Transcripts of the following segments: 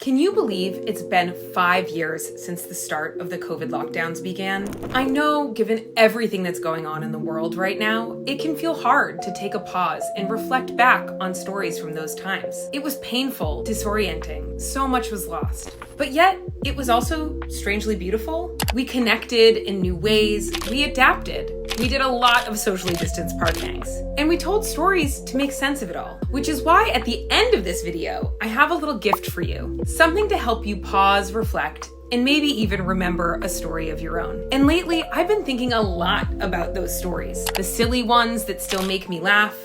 Can you believe it's been 5 years since the start of the COVID lockdowns began? I know, given everything that's going on in the world right now, it can feel hard to take a pause and reflect back on stories from those times. It was painful, disorienting, so much was lost. But yet, it was also strangely beautiful. We connected in new ways, we adapted. We did a lot of socially distanced partyings, and we told stories to make sense of it all, which is why at the end of this video, I have a little gift for you, something to help you pause, reflect, and maybe even remember a story of your own. And lately, I've been thinking a lot about those stories, the silly ones that still make me laugh,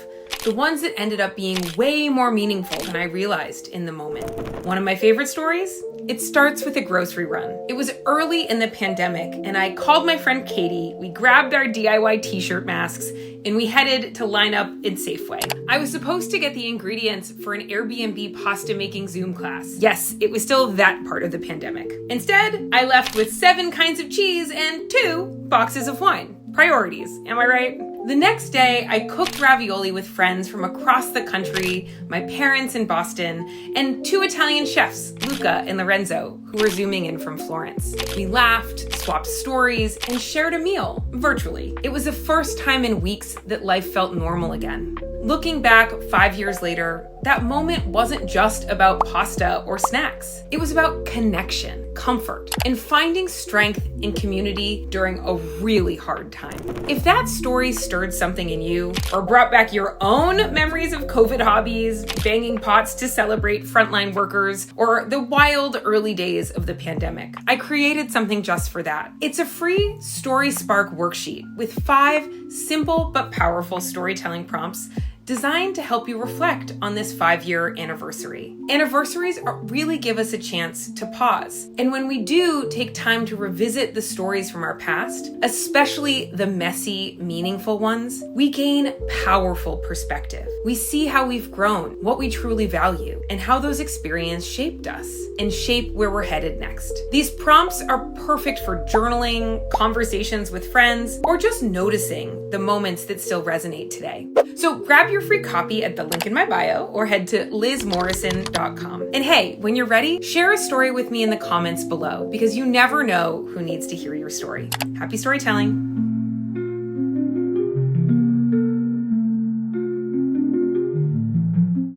the ones that ended up being way more meaningful than I realized in the moment. One of my favorite stories? It starts with a grocery run. It was early in the pandemic, and I called my friend Katie, we grabbed our DIY t-shirt masks, and we headed to line up in Safeway. I was supposed to get the ingredients for an Airbnb pasta making Zoom class. Yes, it was still that part of the pandemic. Instead, I left with 7 kinds of cheese and 2 boxes of wine. Priorities, am I right? The next day, I cooked ravioli with friends from across the country, my parents in Boston, and 2 Italian chefs, Luca and Lorenzo, who were zooming in from Florence. We laughed, swapped stories, and shared a meal, virtually. It was the first time in weeks that life felt normal again. Looking back 5 years later, that moment wasn't just about pasta or snacks. It was about connection, comfort, and finding strength in community during a really hard time. If that story stirred something in you, or brought back your own memories of COVID hobbies, banging pots to celebrate frontline workers, or the wild early days of the pandemic, I created something just for that. It's a free Story Spark worksheet with 5 simple but powerful storytelling prompts designed to help you reflect on this 5-year anniversary. Anniversaries really give us a chance to pause. And when we do take time to revisit the stories from our past, especially the messy, meaningful ones, we gain powerful perspective. We see how we've grown, what we truly value, and how those experiences shaped us and shape where we're headed next. These prompts are perfect for journaling, conversations with friends, or just noticing the moments that still resonate today. So grab your free copy at the link in my bio or head to lizmorrison.com. And hey, when you're ready, share a story with me in the comments below because you never know who needs to hear your story. Happy storytelling.